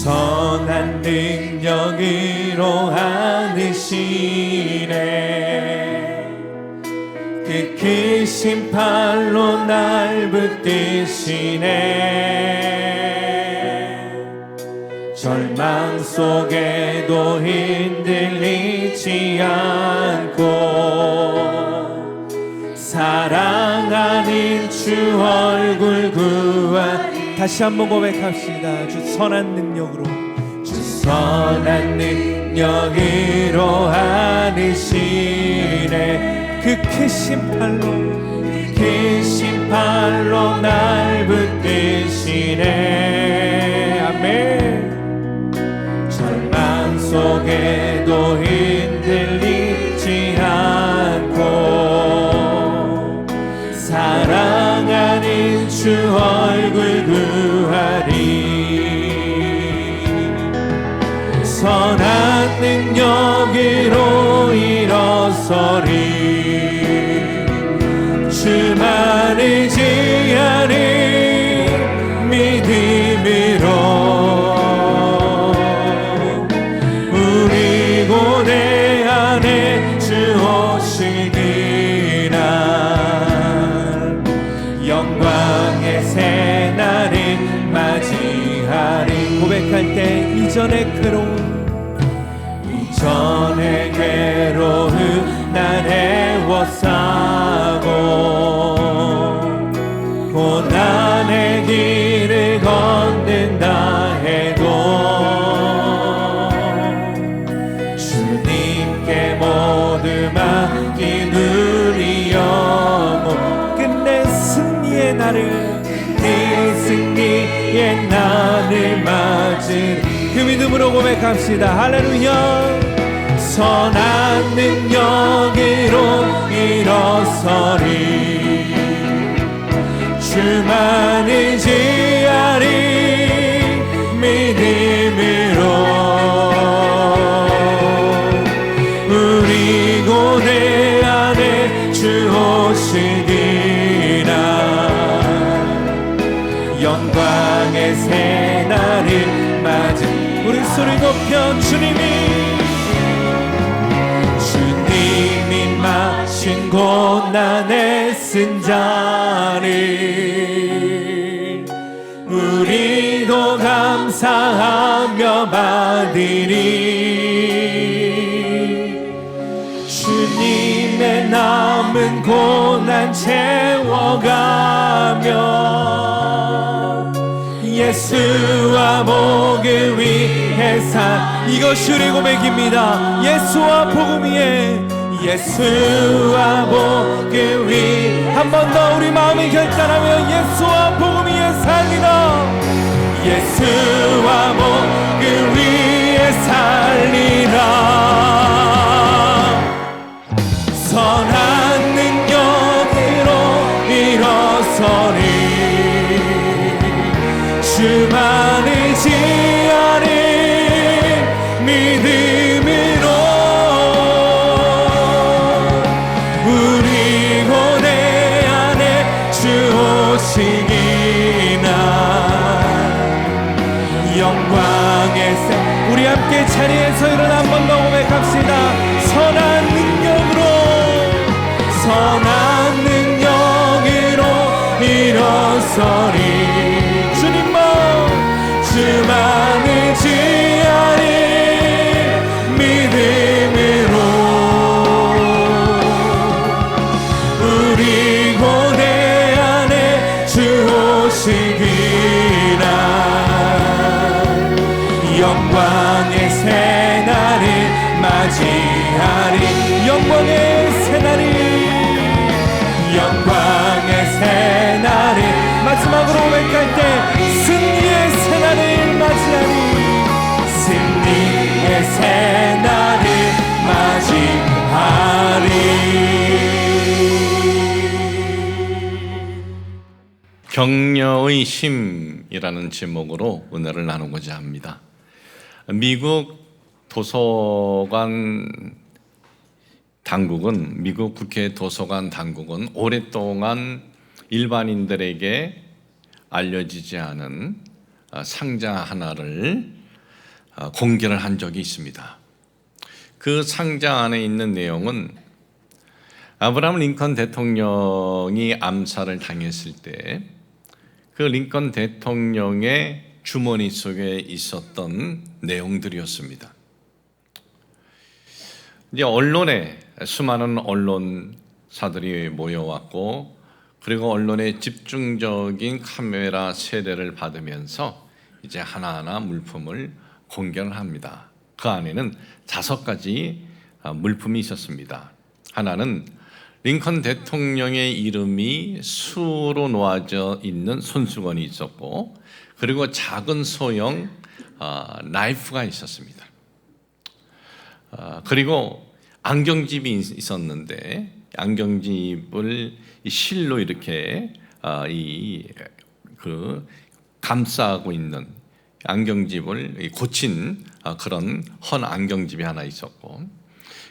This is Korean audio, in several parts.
선한 능력으로 안으시네. 그 크신 팔로 날 붙드시네. 절망 속에도 흔들리지 않고 사랑하는 주 얼굴 구하. 다시 한번 고백합시다. 주 선한 능력으로, 주 선한 능력으로 안으시네. 그 크신 팔로 날 붙드시네. 아멘. 절망 속에도 흔들리지 않고 사랑하는 주 얼굴 구하리. 선한 능력으로 일어서리. 주만 의지하니 믿음으로 우리 고대 안에 주 오시기 날 영광의 새날을 맞이하리. 고백할 때 이전의 괴로움 난 애워싸고 고난의 길을 걷는다 해도 주님께 모두 맡긴 우리 영혼 끝내 승리의 날을, 네 승리의 날을 맞으리. 그 믿음으로 고백합시다. 할렐루야. 선한 능력으로 일어서리. 주만 의지하리. 믿음으로 우리 고대 안에 주 오시기 날 영광의 새날을 맞은 우리 소리 높여 주님이 마신 고난의 쓴 잔을 우리도 감사하며 받으리. 주님의 남은 고난 채워가며 예수와 복음 위에 이것이 우리 고백입니다. 예수와 복음 위에, 예수와 복음 위. 한 번 더 우리 마음을 결단하며 예수와 복음 위에 살리라. 예수와 복음 위에 살리라. 선한 능력으로 일어서리. 주만 의지하리. 믿음으로 우리 고대 안에 주 오시기 날 영광의 새. 우리 함께 자리에서 일어나 한 번 더 고백합시다. 선한 능력으로 일어서리. 주만 의지하리. 믿음으로 우리 고대 안에 주 오시기 날 영광의 새날을 맞이하리. 영광의 새날을 마지막으로 고백할 때 승리의 새날을 맞이하리. 승리의 새날을 맞이하리. 격려의 힘이라는 제목으로 은혜를 나누고자 합니다. 미국 도서관 당국은, 미국 국회 도서관 당국은 오랫동안 일반인들에게 알려지지 않은 상자 하나를 공개를 한 적이 있습니다. 그 상자 안에 있는 내용은 아브라함 링컨 대통령이 암살을 당했을 때 그 링컨 대통령의 주머니 속에 있었던 내용들이었습니다. 이제 언론에 수많은 언론사들이 모여왔고, 그리고 언론의 집중적인 카메라 세례를 받으면서 이제 하나하나 물품을 공개를 합니다. 그 안에는 5가지 물품이 있었습니다. 하나는 링컨 대통령의 이름이 수로 놓아져 있는 손수건이 있었고, 그리고 작은 소형 나이프가 있었습니다. 그리고 안경집이 있었는데, 안경집을 실로 이렇게 감싸고 있는 안경집을 고친 그런 헌 안경집이 하나 있었고,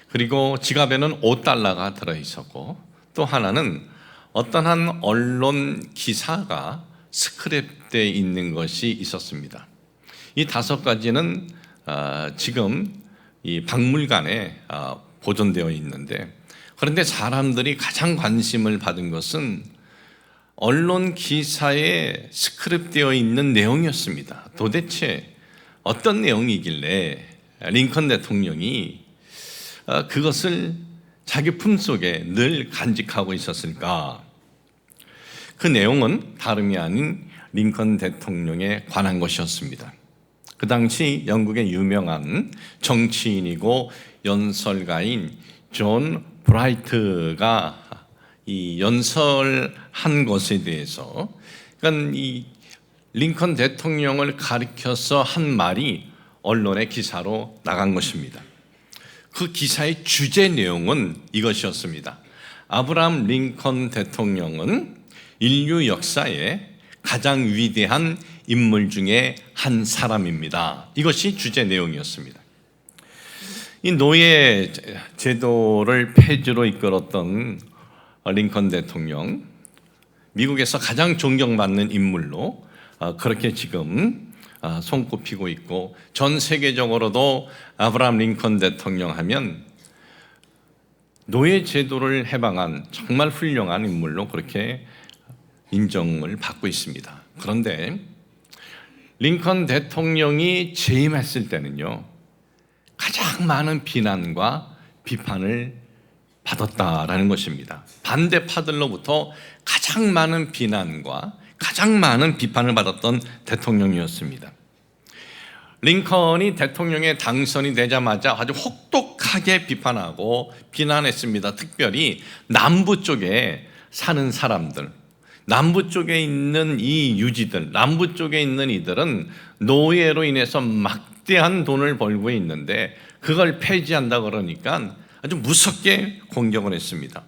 그리고 지갑에는 $5가 들어 있었고, 또 하나는 어떤 한 언론 기사가 스크랩되어 있는 것이 있었습니다. 이 5가지는 지금 이 박물관에 보존되어 있는데, 그런데 사람들이 가장 관심을 받은 것은 언론 기사에 스크립되어 있는 내용이었습니다. 도대체 어떤 내용이길래 링컨 대통령이 그것을 자기 품속에 늘 간직하고 있었을까? 그 내용은 다름이 아닌 링컨 대통령에 관한 것이었습니다. 그 당시 영국의 유명한 정치인이고 연설가인 존 브라이트가 이 연설한 것에 대해서, 그러니까 이 링컨 대통령을 가리켜서 한 말이 언론의 기사로 나간 것입니다. 그 기사의 주제 내용은 이것이었습니다. 아브라함 링컨 대통령은 인류 역사에 가장 위대한 인물 중에 한 사람입니다. 이것이 주제 내용이었습니다. 이 노예 제도를 폐지로 이끌었던 링컨 대통령, 미국에서 가장 존경받는 인물로 그렇게 지금 손꼽히고 있고, 전 세계적으로도 아브라함 링컨 대통령 하면 노예 제도를 해방한 정말 훌륭한 인물로 그렇게 인정을 받고 있습니다. 그런데 링컨 대통령이 재임했을 때는요, 가장 많은 비난과 비판을 받았다라는 것입니다. 반대파들로부터 가장 많은 비난과 가장 많은 비판을 받았던 대통령이었습니다. 링컨이 대통령에 당선이 되자마자 아주 혹독하게 비판하고 비난했습니다. 특별히 남부 쪽에 사는 사람들, 남부 쪽에 있는 이 유지들, 남부 쪽에 있는 이들은 노예로 인해서 막대한 돈을 벌고 있는데 그걸 폐지한다 그러니까 아주 무섭게 공격을 했습니다.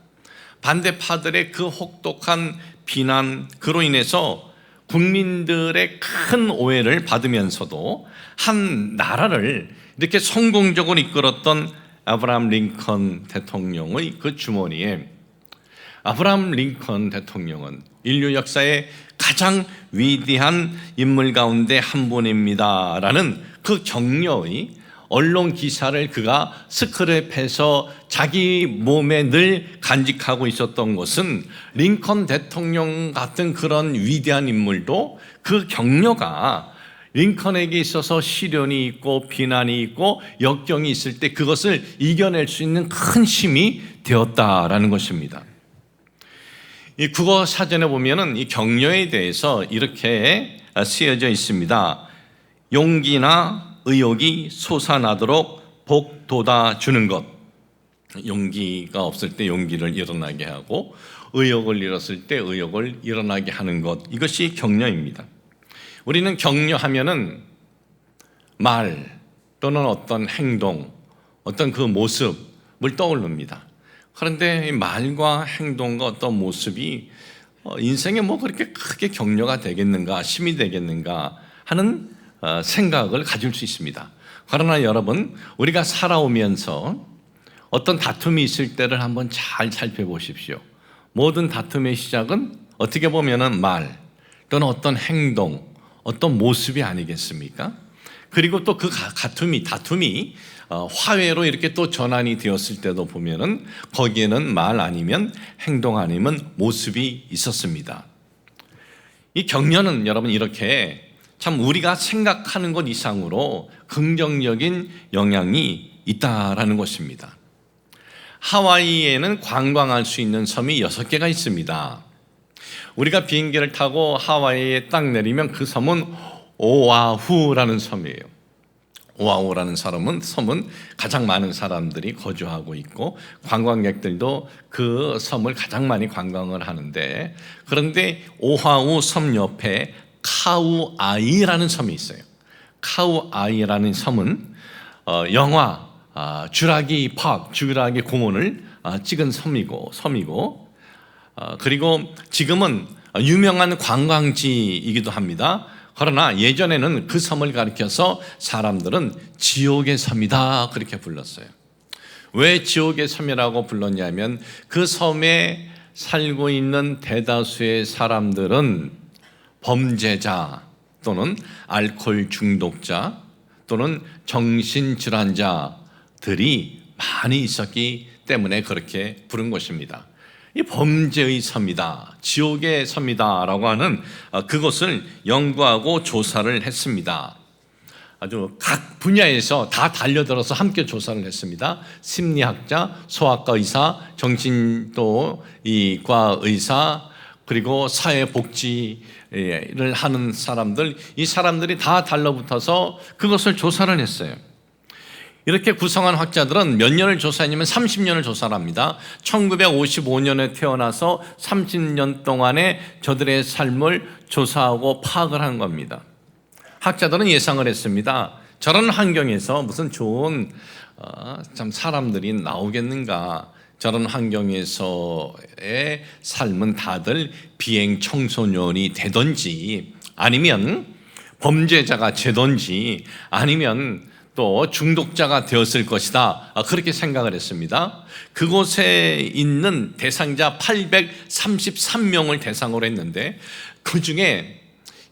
반대파들의 그 혹독한 비난, 그로 인해서 국민들의 큰 오해를 받으면서도 한 나라를 이렇게 성공적으로 이끌었던 아브라함 링컨 대통령의 그 주머니에 아브라함 링컨 대통령은 인류 역사의 가장 위대한 인물 가운데 한 분입니다라는 그 격려의 언론 기사를 그가 스크랩해서 자기 몸에 늘 간직하고 있었던 것은 링컨 대통령 같은 그런 위대한 인물도 그 격려가 링컨에게 있어서 시련이 있고 비난이 있고 역경이 있을 때 그것을 이겨낼 수 있는 큰 힘이 되었다라는 것입니다. 이 국어 사전에 보면은 이 격려에 대해서 이렇게 쓰여져 있습니다. 용기나 의욕이 솟아나도록 복 돋아주는 것. 용기가 없을 때 용기를 일어나게 하고, 의욕을 잃었을 때 의욕을 일어나게 하는 것. 이것이 격려입니다. 우리는 격려하면은 말 또는 어떤 행동, 어떤 그 모습을 떠올립니다. 그런데 말과 행동과 어떤 모습이 인생에 뭐 그렇게 크게 격려가 되겠는가, 힘이 되겠는가 하는 생각을 가질 수 있습니다. 그러나 여러분, 우리가 살아오면서 어떤 다툼이 있을 때를 한번 잘 살펴보십시오. 모든 다툼의 시작은 어떻게 보면은 말 또는 어떤 행동, 어떤 모습이 아니겠습니까? 그리고 또 그 다툼이 화해로 이렇게 또 전환이 되었을 때도 보면은 거기에는 말 아니면 행동 아니면 모습이 있었습니다. 이 격려는 여러분 이렇게 참 우리가 생각하는 것 이상으로 긍정적인 영향이 있다라는 것입니다. 하와이에는 관광할 수 있는 섬이 6개가 있습니다. 우리가 비행기를 타고 하와이에 딱 내리면 그 섬은 오아후라는 섬이에요. 오아후라는 섬은 가장 많은 사람들이 거주하고 있고 관광객들도 그 섬을 가장 많이 관광을 하는데, 그런데 오아후 섬 옆에 카우아이라는 섬이 있어요. 카우아이라는 섬은 영화 주라기 공원을 찍은 섬이고 그리고 지금은 유명한 관광지이기도 합니다. 그러나 예전에는 그 섬을 가리켜서 사람들은 지옥의 섬이다 그렇게 불렀어요. 왜 지옥의 섬이라고 불렀냐면 그 섬에 살고 있는 대다수의 사람들은 범죄자 또는 알코올 중독자 또는 정신질환자들이 많이 있었기 때문에 그렇게 부른 것입니다. 이 범죄의 섬이다, 지옥의 섬이다라고 하는 그것을 연구하고 조사를 했습니다. 아주 각 분야에서 다 달려들어서 함께 조사를 했습니다. 심리학자, 소아과 의사, 정신과 의사, 그리고 사회복지를 하는 사람들, 이 사람들이 다 달라붙어서 그것을 조사를 했어요. 이렇게 구성한 학자들은 몇 년을 조사했냐면 30년을 조사를 합니다. 1955년에 태어나서 30년 동안의 저들의 삶을 조사하고 파악을 한 겁니다. 학자들은 예상을 했습니다. 저런 환경에서 무슨 좋은 참 사람들이 나오겠는가. 저런 환경에서의 삶은 다들 비행 청소년이 되든지 아니면 범죄자가 되든지 아니면 또 중독자가 되었을 것이다. 그렇게 생각을 했습니다. 그곳에 있는 대상자 833명을 대상으로 했는데 그 중에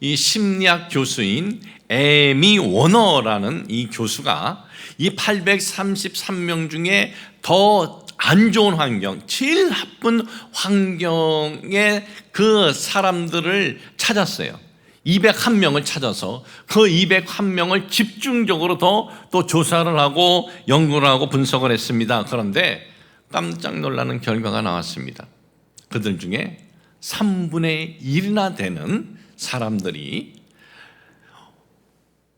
이 심리학 교수인 에미 워너라는 이 교수가 이 833명 중에 더 안 좋은 환경, 제일 나쁜 환경의 그 사람들을 찾았어요. 201명을 찾아서 그 201명을 집중적으로 또 조사를 하고 연구를 하고 분석을 했습니다. 그런데 깜짝 놀라는 결과가 나왔습니다. 그들 중에 3분의 1이나 되는 사람들이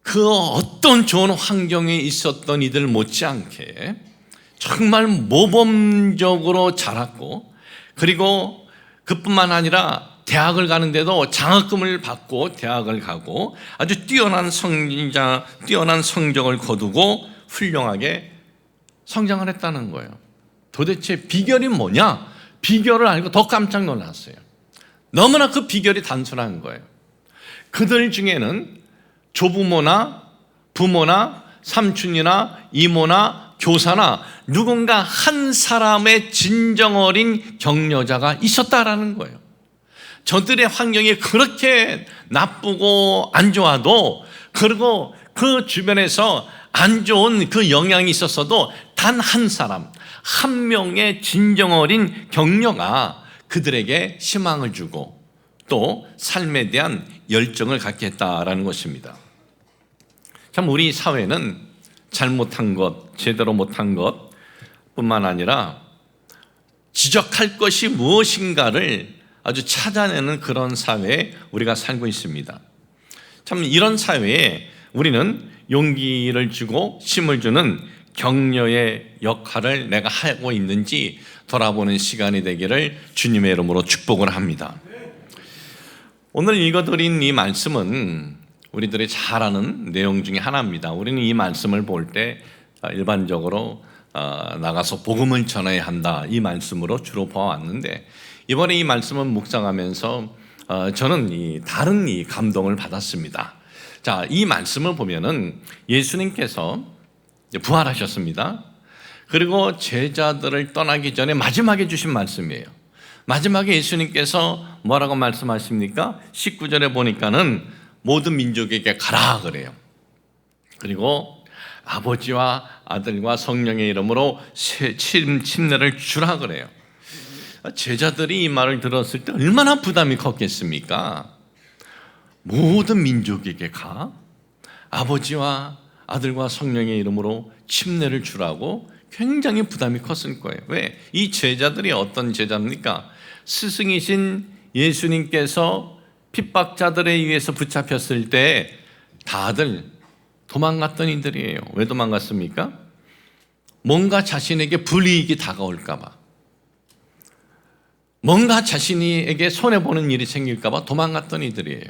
그 어떤 좋은 환경에 있었던 이들 못지않게 정말 모범적으로 자랐고, 그리고 그뿐만 아니라 대학을 가는데도 장학금을 받고 대학을 가고 아주 뛰어난 성적을 거두고 훌륭하게 성장을 했다는 거예요. 도대체 비결이 뭐냐? 비결을 알고 더 깜짝 놀랐어요. 너무나 그 비결이 단순한 거예요. 그들 중에는 조부모나 부모나 삼촌이나 이모나 교사나 누군가 한 사람의 진정 어린 격려자가 있었다라는 거예요. 저들의 환경이 그렇게 나쁘고 안 좋아도, 그리고 그 주변에서 안 좋은 그 영향이 있었어도 단 한 사람, 한 명의 진정 어린 격려가 그들에게 희망을 주고 또 삶에 대한 열정을 갖게 했다라는 것입니다. 참 우리 사회는 잘못한 것, 제대로 못한 것 뿐만 아니라 지적할 것이 무엇인가를 아주 찾아내는 그런 사회에 우리가 살고 있습니다. 참 이런 사회에 우리는 용기를 주고 힘을 주는 격려의 역할을 내가 하고 있는지 돌아보는 시간이 되기를 주님의 이름으로 축복을 합니다. 오늘 읽어드린 이 말씀은 우리들이 잘 아는 내용 중에 하나입니다. 우리는 이 말씀을 볼 때 일반적으로 나가서 복음을 전해야 한다, 이 말씀으로 주로 봐왔는데, 이번에 이 말씀을 묵상하면서 저는 다른 감동을 받았습니다. 자, 이 말씀을 보면은 예수님께서 부활하셨습니다. 그리고 제자들을 떠나기 전에 마지막에 주신 말씀이에요. 마지막에 예수님께서 뭐라고 말씀하십니까? 19절에 보니까는 모든 민족에게 가라 그래요. 그리고 아버지와 아들과 성령의 이름으로 침례를 주라 그래요. 제자들이 이 말을 들었을 때 얼마나 부담이 컸겠습니까? 모든 민족에게 가 아버지와 아들과 성령의 이름으로 침례를 주라고 굉장히 부담이 컸을 거예요. 왜? 이 제자들이 어떤 제자입니까? 스승이신 예수님께서 핍박자들에 의해서 붙잡혔을 때 다들 도망갔던 이들이에요. 왜 도망갔습니까? 뭔가 자신에게 불이익이 다가올까 봐, 뭔가 자신에게 손해보는 일이 생길까 봐 도망갔던 이들이에요.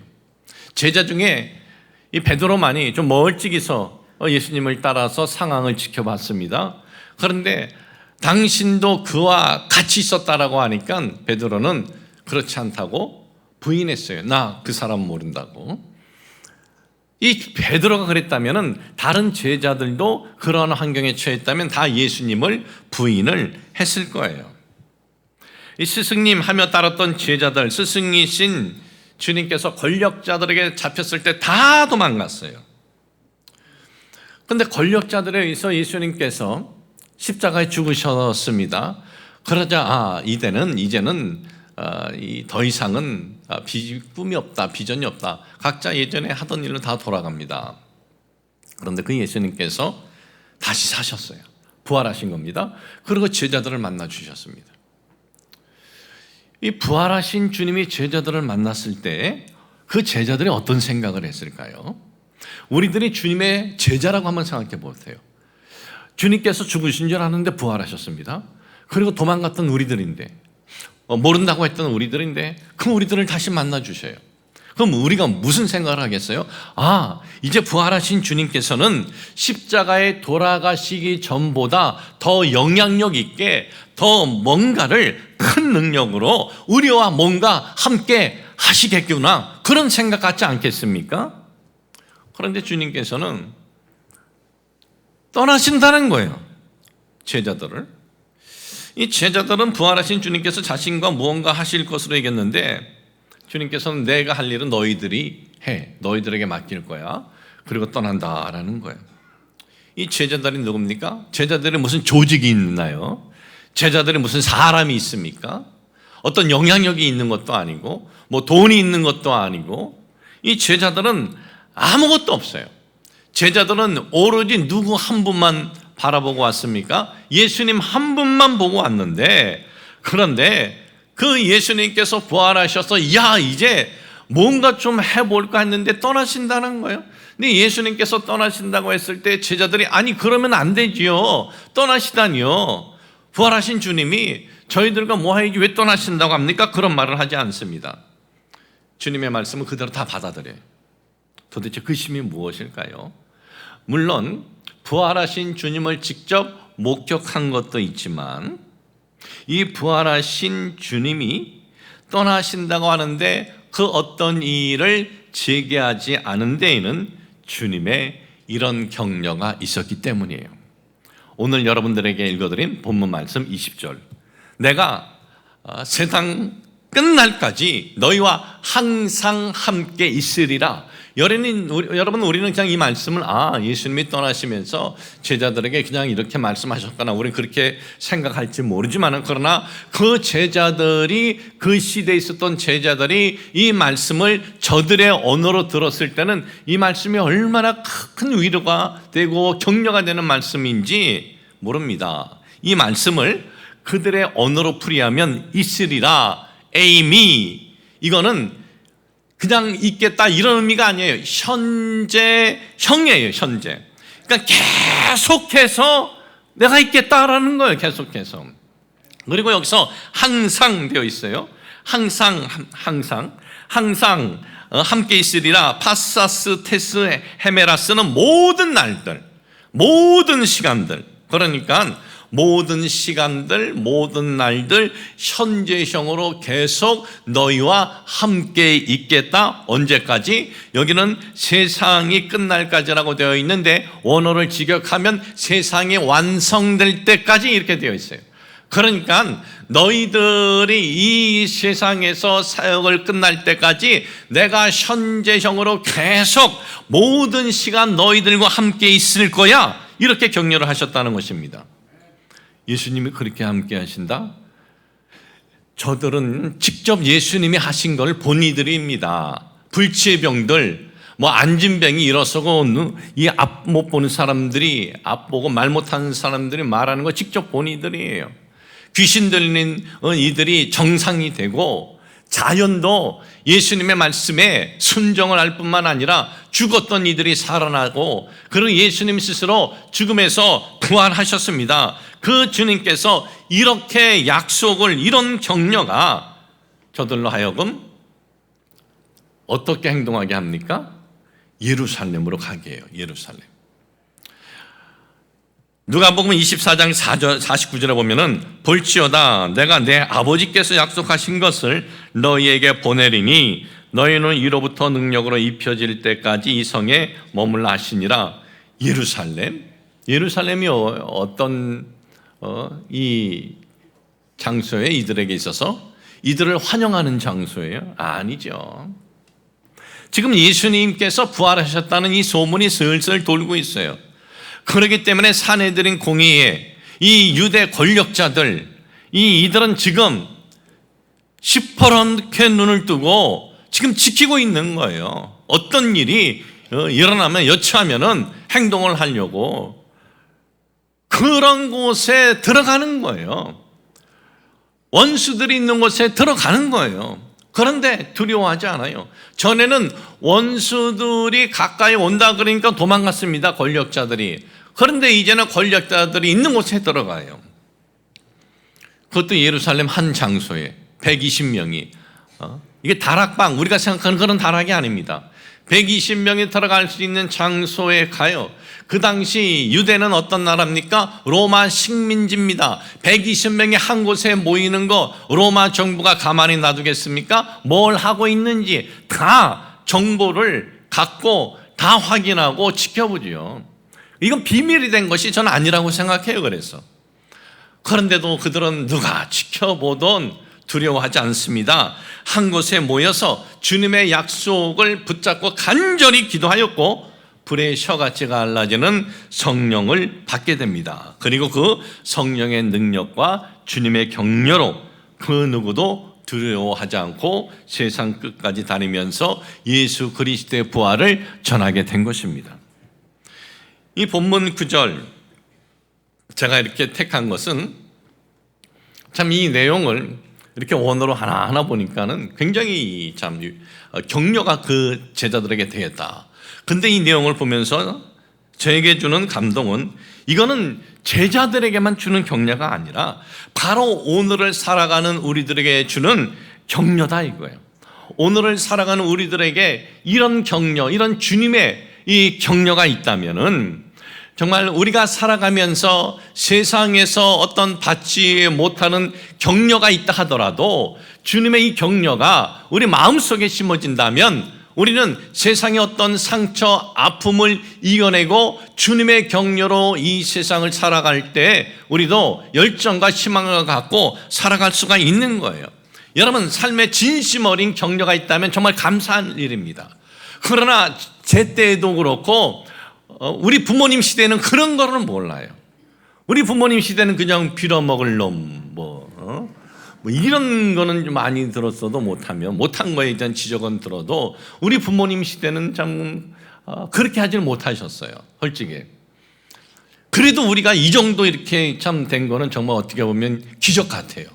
제자 중에 이 베드로만이 좀 멀찍이서 예수님을 따라서 상황을 지켜봤습니다. 그런데 당신도 그와 같이 있었다라고 하니까 베드로는 그렇지 않다고 부인했어요. 나 그 사람 모른다고. 이 베드로가 그랬다면 다른 제자들도 그런 환경에 처했다면 다 예수님을 부인을 했을 거예요. 이 스승님 하며 따랐던 제자들, 스승이신 주님께서 권력자들에게 잡혔을 때 다 도망갔어요. 그런데 권력자들에 의해서 예수님께서 십자가에 죽으셨습니다. 그러자 이제는 더 이상은 꿈이 없다, 비전이 없다. 각자 예전에 하던 일로 다 돌아갑니다. 그런데 그 예수님께서 다시 사셨어요. 부활하신 겁니다. 그리고 제자들을 만나 주셨습니다. 이 부활하신 주님이 제자들을 만났을 때 그 제자들이 어떤 생각을 했을까요? 우리들이 주님의 제자라고 한번 생각해 보세요. 주님께서 죽으신 줄 아는데 부활하셨습니다. 그리고 도망갔던 우리들인데, 모른다고 했던 우리들인데 그 우리들을 다시 만나 주셔요. 그럼 우리가 무슨 생각을 하겠어요? 이제 부활하신 주님께서는 십자가에 돌아가시기 전보다 더 영향력 있게 더 뭔가를 큰 능력으로 우리와 뭔가 함께 하시겠구나, 그런 생각 같지 않겠습니까? 그런데 주님께서는 떠나신다는 거예요. 제자들을. 이 제자들은 부활하신 주님께서 자신과 무언가 하실 것으로 얘기했는데 주님께서는 내가 할 일은 너희들이 해, 너희들에게 맡길 거야, 그리고 떠난다라는 거예요. 이 제자들이 누굽니까? 제자들이 무슨 조직이 있나요? 제자들이 무슨 사람이 있습니까? 어떤 영향력이 있는 것도 아니고 뭐 돈이 있는 것도 아니고, 이 제자들은 아무것도 없어요. 제자들은 오로지 누구 한 분만 바라보고 왔습니까? 예수님 한 분만 보고 왔는데, 그런데 그 예수님께서 부활하셔서 이제 뭔가 좀 해볼까 했는데 떠나신다는 거예요. 근데 예수님께서 떠나신다고 했을 때 제자들이 그러면 안 되지요, 떠나시다니요. 부활하신 주님이 저희들과 뭐 하기 왜 떠나신다고 합니까? 그런 말을 하지 않습니다. 주님의 말씀을 그대로 다 받아들여요. 도대체 그 심이 무엇일까요? 물론 부활하신 주님을 직접 목격한 것도 있지만 이 부활하신 주님이 떠나신다고 하는데 그 어떤 일을 제기하지 않은 데에는 주님의 이런 격려가 있었기 때문이에요. 오늘 여러분들에게 읽어드린 본문 말씀 20절, 내가 세상 끝날까지 너희와 항상 함께 있으리라. 여러분, 우리는 그냥 이 말씀을 예수님이 떠나시면서 제자들에게 그냥 이렇게 말씀하셨거나 우리는 그렇게 생각할지 모르지만, 그러나 그 제자들이, 그 시대에 있었던 제자들이 이 말씀을 저들의 언어로 들었을 때는 이 말씀이 얼마나 큰 위로가 되고 격려가 되는 말씀인지 모릅니다. 이 말씀을 그들의 언어로 풀이하면 있으리라, 에이미, 이거는 그냥 있겠다 이런 의미가 아니에요. 현재형이에요. 현재. 그러니까 계속해서 내가 있겠다라는 거예요. 계속해서. 그리고 여기서 항상 되어 있어요. 항상 함께 있으리라. 파사스 테스 헤메라스는 모든 날들, 모든 시간들, 그러니까 모든 시간들, 모든 날들 현재형으로 계속 너희와 함께 있겠다. 언제까지? 여기는 세상이 끝날까지라고 되어 있는데 원어를 직역하면 세상이 완성될 때까지 이렇게 되어 있어요. 그러니까 너희들이 이 세상에서 사역을 끝날 때까지 내가 현재형으로 계속 모든 시간 너희들과 함께 있을 거야, 이렇게 격려를 하셨다는 것입니다. 예수님이 그렇게 함께 하신다? 저들은 직접 예수님이 하신 걸 본 이들입니다. 불치의 병들, 안진병이 일어서고 이 앞 못 보는 사람들이, 앞 보고 말 못하는 사람들이 말하는 거 직접 본 이들이에요. 귀신 들리는 이들이 정상이 되고, 자연도 예수님의 말씀에 순종을 할 뿐만 아니라 죽었던 이들이 살아나고, 그리고 예수님 스스로 죽음에서 부활하셨습니다. 그 주님께서 이렇게 약속을, 이런 격려가 저들로 하여금 어떻게 행동하게 합니까? 예루살렘으로 가게 해요. 예루살렘. 누가복음 24장 49절에 보면은 볼지어다 내가 내 아버지께서 약속하신 것을 너희에게 보내리니 너희는 이로부터 능력으로 입혀질 때까지 이 성에 머물라 하시니라. 예루살렘이 어떤 이 장소에 이들에게 있어서 이들을 환영하는 장소예요? 아니죠. 지금 예수님께서 부활하셨다는 이 소문이 슬슬 돌고 있어요. 그렇기 때문에 사내들인 공의회, 이 유대 권력자들, 이들은 지금 시퍼렇게 눈을 뜨고 지금 지키고 있는 거예요. 어떤 일이 일어나면, 여차하면은 행동을 하려고 그런 곳에 들어가는 거예요. 원수들이 있는 곳에 들어가는 거예요. 그런데 두려워하지 않아요. 전에는 원수들이 가까이 온다 그러니까 도망갔습니다, 권력자들이. 그런데 이제는 권력자들이 있는 곳에 들어가요. 그것도 예루살렘 한 장소에 120명이, 이게 다락방, 우리가 생각하는 그런 다락이 아닙니다. 120명이 들어갈 수 있는 장소에 가요. 그 당시 유대는 어떤 나라입니까? 로마 식민지입니다. 120명이 한 곳에 모이는 거 로마 정부가 가만히 놔두겠습니까? 뭘 하고 있는지 다 정보를 갖고 다 확인하고 지켜보죠. 이건 비밀이 된 것이 저는 아니라고 생각해요. 그런데도 그들은 누가 지켜보던 두려워하지 않습니다. 한 곳에 모여서 주님의 약속을 붙잡고 간절히 기도하였고 불의 셔같이 갈라지는 성령을 받게 됩니다. 그리고 그 성령의 능력과 주님의 격려로 그 누구도 두려워하지 않고 세상 끝까지 다니면서 예수 그리스도의 부활을 전하게 된 것입니다. 이 본문 9절 제가 이렇게 택한 것은 참 이 내용을 이렇게 원어로 하나하나 보니까는 굉장히 참 격려가 그 제자들에게 되겠다. 근데 이 내용을 보면서 저에게 주는 감동은 이거는 제자들에게만 주는 격려가 아니라 바로 오늘을 살아가는 우리들에게 주는 격려다 이거예요. 오늘을 살아가는 우리들에게 이런 격려, 이런 주님의 이 격려가 있다면은 정말 우리가 살아가면서 세상에서 어떤 받지 못하는 격려가 있다 하더라도 주님의 이 격려가 우리 마음속에 심어진다면 우리는 세상의 어떤 상처, 아픔을 이겨내고 주님의 격려로 이 세상을 살아갈 때 우리도 열정과 희망을 갖고 살아갈 수가 있는 거예요. 여러분, 삶에 진심 어린 격려가 있다면 정말 감사한 일입니다. 그러나 제 때에도 그렇고 우리 부모님 시대는 그런 거는 몰라요. 우리 부모님 시대는 그냥 빌어먹을 놈, 뭐 이런 거는 좀 많이 들었어도 못한 거에 대한 지적은 들어도 우리 부모님 시대는 참 그렇게 하지는 못하셨어요. 솔직히. 그래도 우리가 이 정도 이렇게 참 된 거는 정말 어떻게 보면 기적 같아요.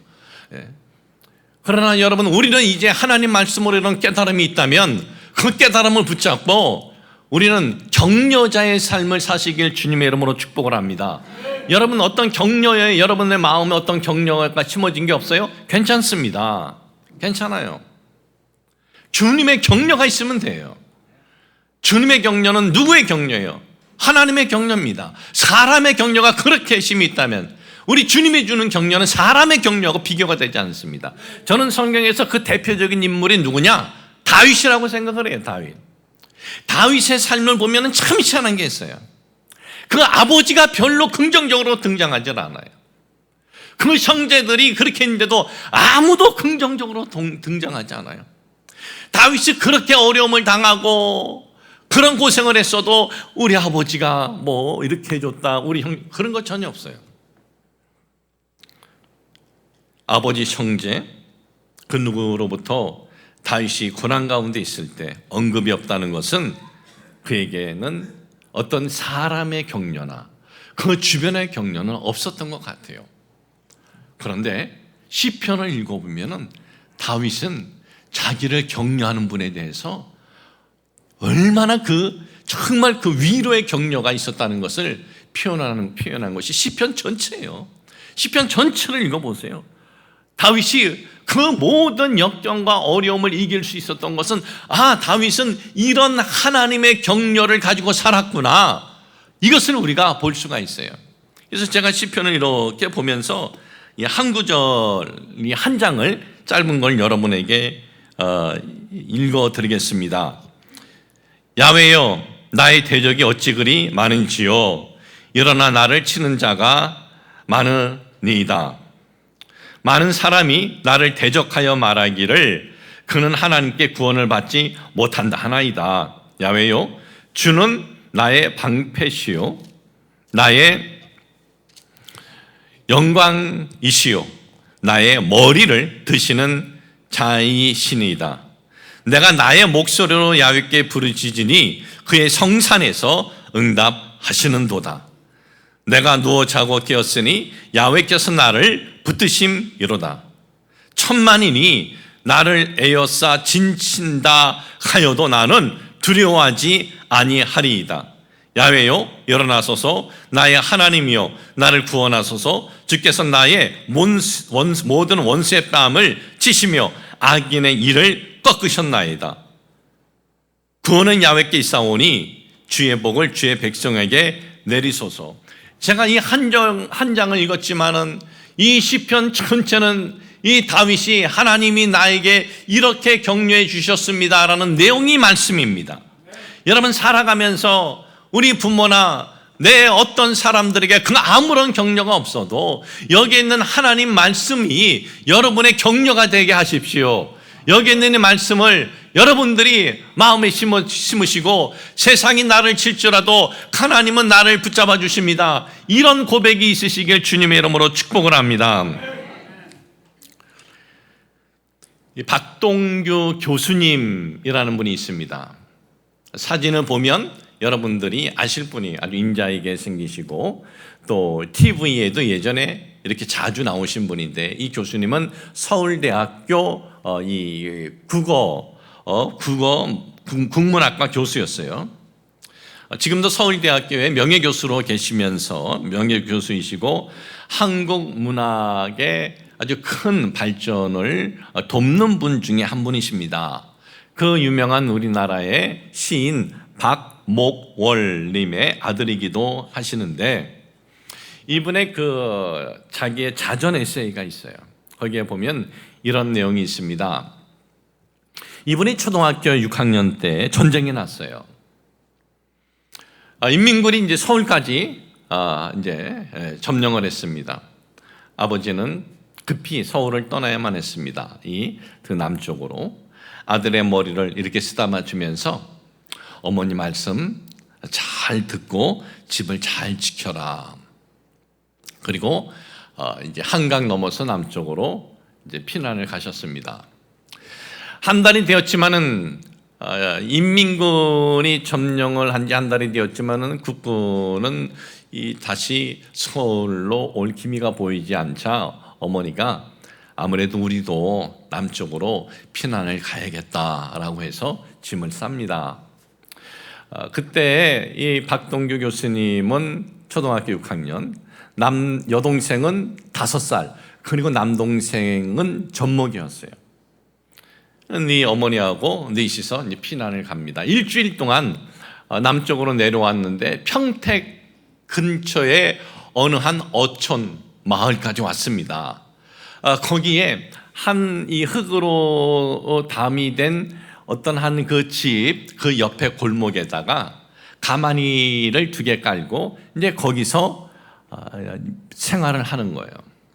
그러나 여러분, 우리는 이제 하나님 말씀으로 이런 깨달음이 있다면 그 깨달음을 붙잡고 우리는 격려자의 삶을 사시길 주님의 이름으로 축복을 합니다. 여러분, 어떤 격려에 여러분의 마음에 어떤 격려가 심어진 게 없어요? 괜찮습니다. 괜찮아요. 주님의 격려가 있으면 돼요. 주님의 격려는 누구의 격려예요? 하나님의 격려입니다. 사람의 격려가 그렇게 힘이 있다면 우리 주님이 주는 격려는 사람의 격려하고 비교가 되지 않습니다. 저는 성경에서 그 대표적인 인물이 누구냐? 다윗이라고 생각을 해요. 다윗의 삶을 보면 참 희한한 게 있어요. 그 아버지가 별로 긍정적으로 등장하지 않아요. 그 형제들이 그렇게 했는데도 아무도 긍정적으로 등장하지 않아요. 다윗이 그렇게 어려움을 당하고 그런 고생을 했어도 우리 아버지가 뭐 이렇게 해줬다, 우리 형, 그런 거 전혀 없어요. 아버지 형제 그 누구로부터 다윗이 고난 가운데 있을 때 언급이 없다는 것은 그에게는 어떤 사람의 격려나 그 주변의 격려는 없었던 것 같아요. 그런데 시편을 읽어보면 다윗은 자기를 격려하는 분에 대해서 얼마나 정말 그 위로의 격려가 있었다는 것을 표현한 것이 시편 전체예요. 시편 전체를 읽어보세요. 다윗이 그 모든 역경과 어려움을 이길 수 있었던 것은 다윗은 이런 하나님의 격려를 가지고 살았구나, 이것을 우리가 볼 수가 있어요. 그래서 제가 시편을 이렇게 보면서 이 한 구절, 이 한 장을 짧은 걸 여러분에게 읽어드리겠습니다. 야훼여, 나의 대적이 어찌 그리 많은지요. 일어나 나를 치는 자가 많으니이다. 많은 사람이 나를 대적하여 말하기를 그는 하나님께 구원을 받지 못한다 하나이다. 야훼여, 주는 나의 방패시요 나의 영광이시요 나의 머리를 드시는 자이시니이다. 내가 나의 목소리로 야훼께 부르짖으니 그의 성산에서 응답하시는도다. 내가 누워 자고 깨었으니 야훼께서 나를 붙드심이로다. 천만인이 나를 에워싸 진친다 하여도 나는 두려워하지 아니하리이다. 야훼여, 일어나소서. 나의 하나님이여, 나를 구원하소서. 주께서 나의 모든 원수의 뺨을 치시며 악인의 일을 꺾으셨나이다. 구원은 야훼께 있사오니 주의 복을 주의 백성에게 내리소서. 제가 이 한 장을 읽었지만은 이 시편 전체는 이 다윗이 하나님이 나에게 이렇게 격려해 주셨습니다라는 내용이 말씀입니다. 여러분, 살아가면서 우리 부모나 내 어떤 사람들에게 그 아무런 격려가 없어도 여기 있는 하나님 말씀이 여러분의 격려가 되게 하십시오. 여기 있는 이 말씀을 여러분들이 마음에 심으시고 세상이 나를 칠지라도 하나님은 나를 붙잡아 주십니다, 이런 고백이 있으시길 주님의 이름으로 축복을 합니다. 박동규 교수님이라는 분이 있습니다. 사진을 보면 여러분들이 아실 분이 아주 인자하게 생기시고 또 TV에도 예전에 이렇게 자주 나오신 분인데, 이 교수님은 서울대학교 이 국문학과 교수였어요. 지금도 서울대학교에 명예교수로 계시면서 명예교수이시고 한국 문학의 아주 큰 발전을 돕는 분 중에 한 분이십니다. 그 유명한 우리나라의 시인 박목월님의 아들이기도 하시는데, 이분의 자기의 자전 에세이가 있어요. 거기에 보면 이런 내용이 있습니다. 이분이 초등학교 6학년 때 전쟁이 났어요. 인민군이 이제 서울까지 이제 점령을 했습니다. 아버지는 급히 서울을 떠나야만 했습니다. 그 남쪽으로. 아들의 머리를 이렇게 쓰다마 주면서 어머니 말씀 잘 듣고 집을 잘 지켜라. 그리고 이제 한강 넘어서 남쪽으로 이제 피난을 가셨습니다. 한 달이 되었지만은 인민군이 점령을 한 지 한 달이 되었지만은 국군은 다시 서울로 올 기미가 보이지 않자 어머니가 아무래도 우리도 남쪽으로 피난을 가야겠다라고 해서 짐을 쌉니다. 그때 이 박동규 교수님은 초등학교 6학년, 여동생은 5살, 그리고 남동생은 젖먹이었어요. 네 어머니하고 넷이서 이제 피난을 갑니다. 일주일 동안 남쪽으로 내려왔는데 평택 근처에 어느 한 어촌 마을까지 왔습니다. 거기에 이 흙으로 담이 된 어떤 한 그 집, 그 옆에 골목에다가 가마니를 2개 깔고 이제 거기서 생활을 하는 거예요.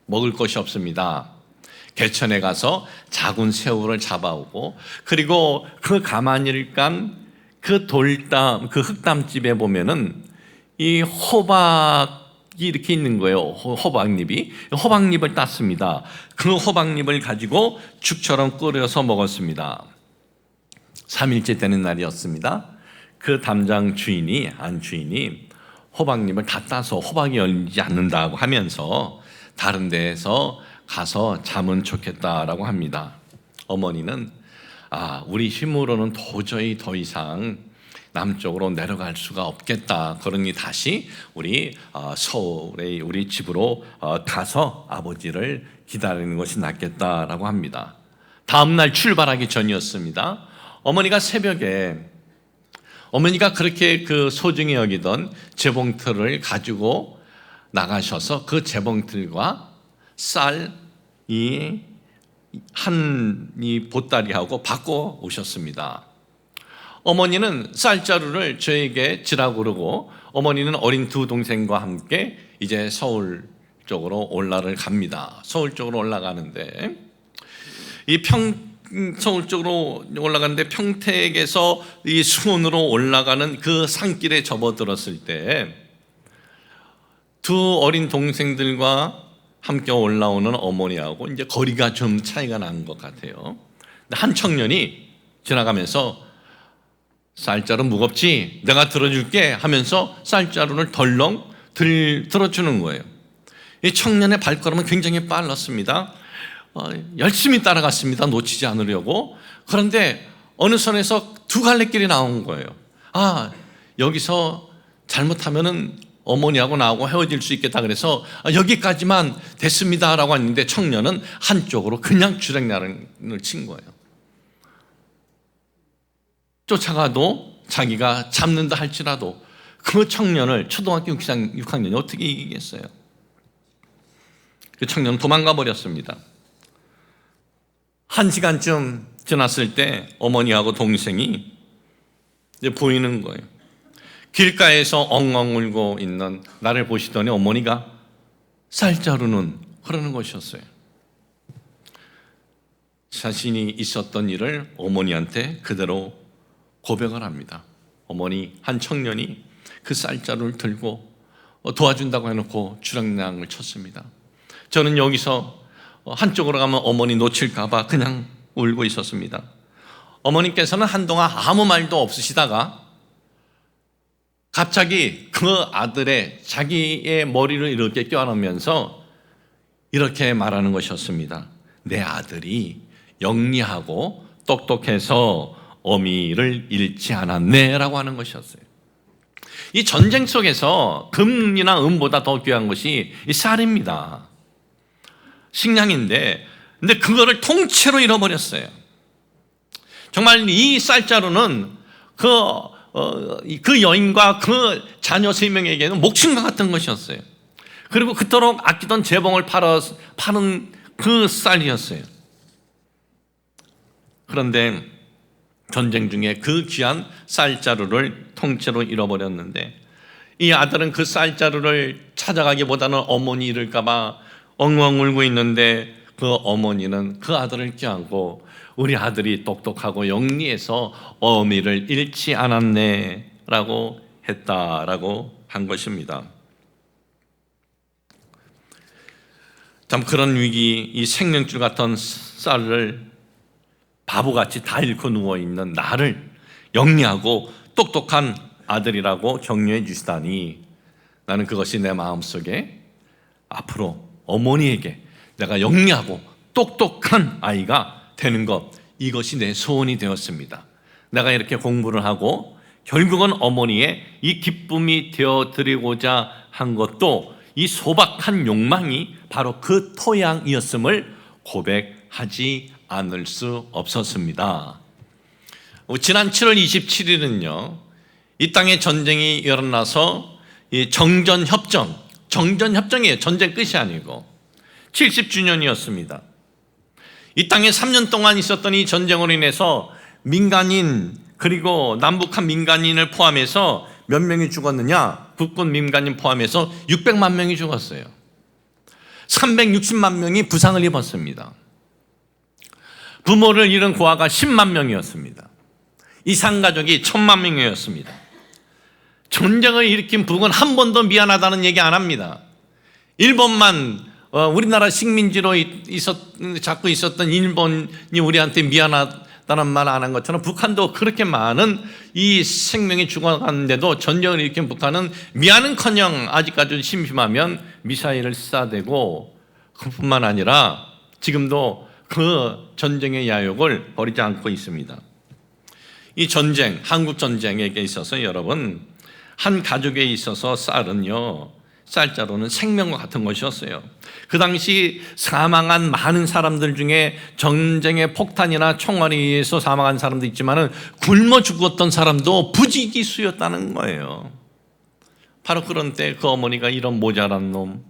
먹을 것이 없습니다. 개천에 가서 작은 새우를 잡아오고, 그리고 그 가만히 깐 그 돌담, 그 흙담집에 보면은 이 호박이 이렇게 있는 거예요. 호박잎을 땄습니다. 그 호박잎을 가지고 죽처럼 끓여서 먹었습니다. 3일째 되는 날이었습니다. 그 담장 주인이, 안 주인이 호박잎을 다 따서 호박이 열리지 않는다고 하면서 다른 데에서 가서 자면 좋겠다라고 합니다. 어머니는 우리 힘으로는 도저히 더 이상 남쪽으로 내려갈 수가 없겠다. 그러니 다시 우리 서울에 우리 집으로 가서 아버지를 기다리는 것이 낫겠다라고 합니다. 다음 날 출발하기 전이었습니다. 어머니가 새벽에 어머니가 그렇게 그 소중히 여기던 재봉틀을 가지고 나가셔서 그 재봉틀과 쌀이 이 보따리하고 바꿔 오셨습니다. 어머니는 쌀자루를 저에게 지라고 그러고 어머니는 어린 두 동생과 함께 이제 서울 쪽으로 갑니다. 서울 쪽으로 올라가는데 서울 쪽으로 올라가는데 평택에서 이 수원으로 올라가는 그 산길에 접어들었을 때 두 어린 동생들과 함께 올라오는 어머니하고 이제 거리가 좀 차이가 난 것 같아요. 한 청년이 지나가면서 쌀자루 무겁지? 내가 들어줄게 하면서 쌀자루를 덜렁 들어주는 거예요. 이 청년의 발걸음은 굉장히 빨랐습니다. 열심히 따라갔습니다. 놓치지 않으려고. 그런데 어느 선에서 두 갈래 길이 나온 거예요. 여기서 잘못하면은 어머니하고 나하고 헤어질 수 있겠다 그래서 여기까지만 됐습니다라고 했는데 청년은 한쪽으로 그냥 주랭랑을 친 거예요. 쫓아가도 자기가 잡는다 할지라도 그 청년을 초등학교 6학년이 어떻게 이기겠어요? 그 청년은 도망가 버렸습니다. 1시간쯤 지났을 때 어머니하고 동생이 이제 보이는 거예요. 길가에서 엉엉 울고 있는 나를 보시더니 어머니가 쌀자루는 그러는 것이었어요. 자신이 있었던 일을 어머니한테 그대로 고백을 합니다. 어머니, 한 청년이 그 쌀자루를 들고 도와준다고 해놓고 주량량을 쳤습니다. 저는 여기서 한쪽으로 가면 어머니 놓칠까 봐 그냥 울고 있었습니다. 어머니께서는 한동안 아무 말도 없으시다가 갑자기 그 아들의 자기의 머리를 이렇게 껴안으면서 이렇게 말하는 것이었습니다. 내 아들이 영리하고 똑똑해서 어미를 잃지 않았네 라고 하는 것이었어요. 이 전쟁 속에서 금이나 은보다 더 귀한 것이 이 쌀입니다. 식량인데 근데 그거를 통째로 잃어버렸어요. 정말 이 쌀자루는 그 여인과 그 자녀 3명에게는 목숨과 같은 것이었어요. 그리고 그토록 아끼던 재봉을 파는 그 쌀이었어요. 그런데 전쟁 중에 그 귀한 쌀자루를 통째로 잃어버렸는데 이 아들은 그 쌀자루를 찾아가기보다는 어머니 잃을까 봐 엉엉 울고 있는데 그 어머니는 그 아들을 껴안고 우리 아들이 똑똑하고 영리해서 어미를 잃지 않았네 라고 했다라고 한 것입니다. 참 그런 위기, 이 생명줄 같은 쌀을 바보같이 다 잃고 누워있는 나를 영리하고 똑똑한 아들이라고 격려해 주시다니 나는 그것이 내 마음속에 앞으로 어머니에게 내가 영리하고 똑똑한 아이가 되는 것, 이것이 내 소원이 되었습니다. 내가 이렇게 공부를 하고 결국은 어머니의 이 기쁨이 되어드리고자 한 것도 이 소박한 욕망이 바로 그 토양이었음을 고백하지 않을 수 없었습니다. 지난 7월 27일은요 이 땅에 전쟁이 일어나서 이 정전협정이에요. 전쟁 끝이 아니고 70주년이었습니다. 이 땅에 3년 동안 있었던 이 전쟁으로 인해서 민간인 그리고 남북한 민간인을 포함해서 몇 명이 죽었느냐? 국군 민간인 포함해서 600만 명이 죽었어요. 360만 명이 부상을 입었습니다. 부모를 잃은 고아가 10만 명이었습니다. 이산가족이 1000만 명이었습니다. 전쟁을 일으킨 북은 한 번도 미안하다는 얘기 안 합니다. 일본만 우리나라 식민지로 잡고 있었던 일본이 우리한테 미안하다는 말 안 한 것처럼 북한도 그렇게 많은 이 생명이 죽어갔는데도 전쟁을 일으킨 북한은 미안은커녕 아직까지 심심하면 미사일을 쏴대고 그뿐만 아니라 지금도 그 전쟁의 야욕을 버리지 않고 있습니다. 이 전쟁, 한국 전쟁에 있어서 여러분, 한 가족에 있어서 쌀자루는 생명과 같은 것이었어요. 그 당시 사망한 많은 사람들 중에 전쟁의 폭탄이나 총알에 의해서 사망한 사람도 있지만 굶어 죽었던 사람도 부지기수였다는 거예요. 바로 그런 때 그 어머니가 이런 모자란 놈,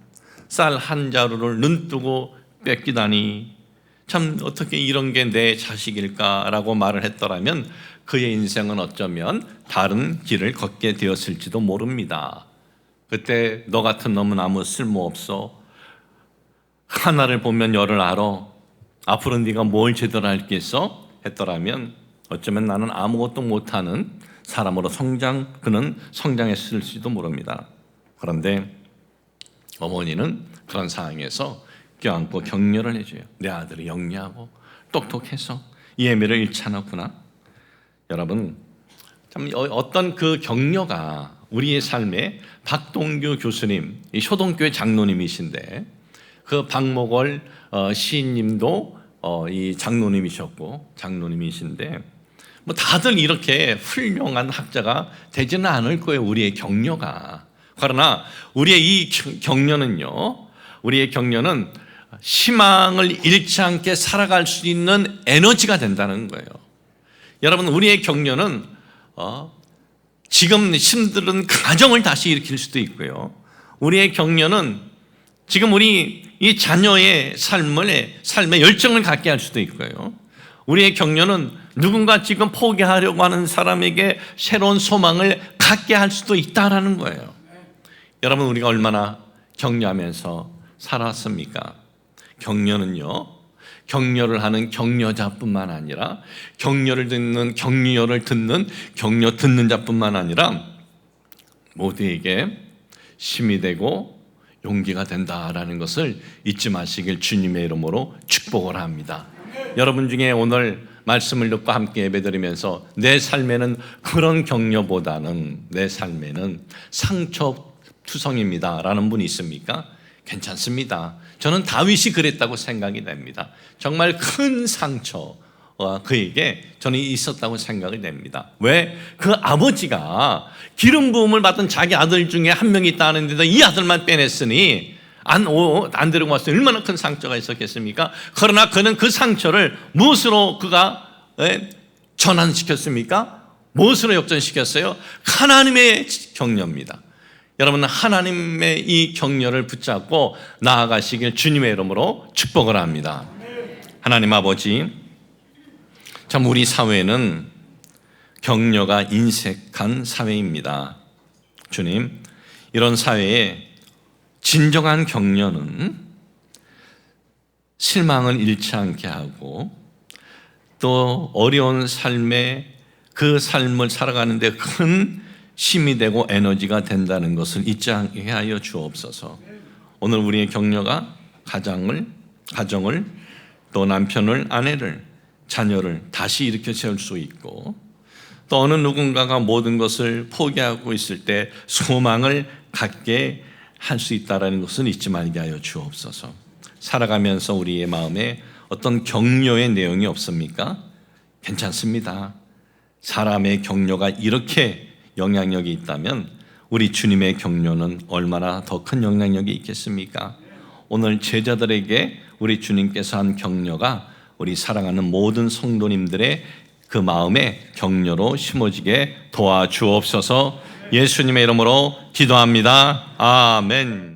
쌀 한 자루를 눈뜨고 뺏기다니 참 어떻게 이런 게 내 자식일까라고 말을 했더라면 그의 인생은 어쩌면 다른 길을 걷게 되었을지도 모릅니다. 그때 너 같은 놈은 아무 쓸모없어. 하나를 보면 열을 알아. 앞으로 네가 뭘 제대로 할겠어? 했더라면 어쩌면 나는 아무것도 못하는 사람으로 그는 성장했을지도 모릅니다. 그런데 어머니는 그런 상황에서 껴안고 격려를 해줘요. 내 아들이 영리하고 똑똑해서 예매를 잃지 않았구나. 여러분, 참 어떤 그 격려가 우리의 삶에 박동규 교수님, 이 효동교회 장로님이신데 그 박목월 시인님도 이 장로님이신데 뭐 다들 이렇게 훌륭한 학자가 되지는 않을 거예요. 우리의 격려가. 그러나 우리의 이 격려는요, 우리의 격려는 희망을 잃지 않게 살아갈 수 있는 에너지가 된다는 거예요. 여러분, 우리의 격려는 지금 힘든 가정을 다시 일으킬 수도 있고요. 우리의 격려는 지금 우리 이 자녀의 삶에 열정을 갖게 할 수도 있고요. 우리의 격려는 누군가 지금 포기하려고 하는 사람에게 새로운 소망을 갖게 할 수도 있다라는 거예요. 여러분, 우리가 얼마나 격려하면서 살았습니까? 격려를 하는 격려자뿐만 아니라 격려 듣는 자뿐만 아니라 모두에게 힘이 되고 용기가 된다라는 것을 잊지 마시길 주님의 이름으로 축복을 합니다. 여러분 중에 오늘 말씀을 듣고 함께 예배드리면서 내 삶에는 그런 격려보다는 내 삶에는 상처투성입니다 라는 분이 있습니까? 괜찮습니다. 저는 다윗이 그랬다고 생각이 됩니다. 정말 큰 상처가 그에게 저는 있었다고 생각이 됩니다. 왜? 그 아버지가 기름 부음을 받은 자기 아들 중에 한 명이 있다는데도 이 아들만 빼냈으니 안 데리고 왔으니 얼마나 큰 상처가 있었겠습니까? 그러나 그는 그 상처를 무엇으로 그가 전환시켰습니까? 무엇으로 역전시켰어요? 하나님의 격려입니다. 여러분, 하나님의 이 격려를 붙잡고 나아가시길 주님의 이름으로 축복을 합니다. 하나님 아버지, 참 우리 사회는 격려가 인색한 사회입니다. 주님, 이런 사회에 진정한 격려는 실망을 잃지 않게 하고 또 어려운 삶에 그 삶을 살아가는데 큰 힘이 되고 에너지가 된다는 것을 잊지 않게 하여 주옵소서. 오늘 우리의 격려가 가정을 또 남편을, 아내를, 자녀를 다시 일으켜 세울 수 있고 또 어느 누군가가 모든 것을 포기하고 있을 때 소망을 갖게 할 수 있다는 것을 잊지 말게 하여 주옵소서. 살아가면서 우리의 마음에 어떤 격려의 내용이 없습니까? 괜찮습니다. 사람의 격려가 이렇게 영향력이 있다면 우리 주님의 격려는 얼마나 더 큰 영향력이 있겠습니까? 오늘 제자들에게 우리 주님께서 한 격려가 우리 사랑하는 모든 성도님들의 그 마음에 격려로 심어지게 도와주옵소서. 예수님의 이름으로 기도합니다. 아멘.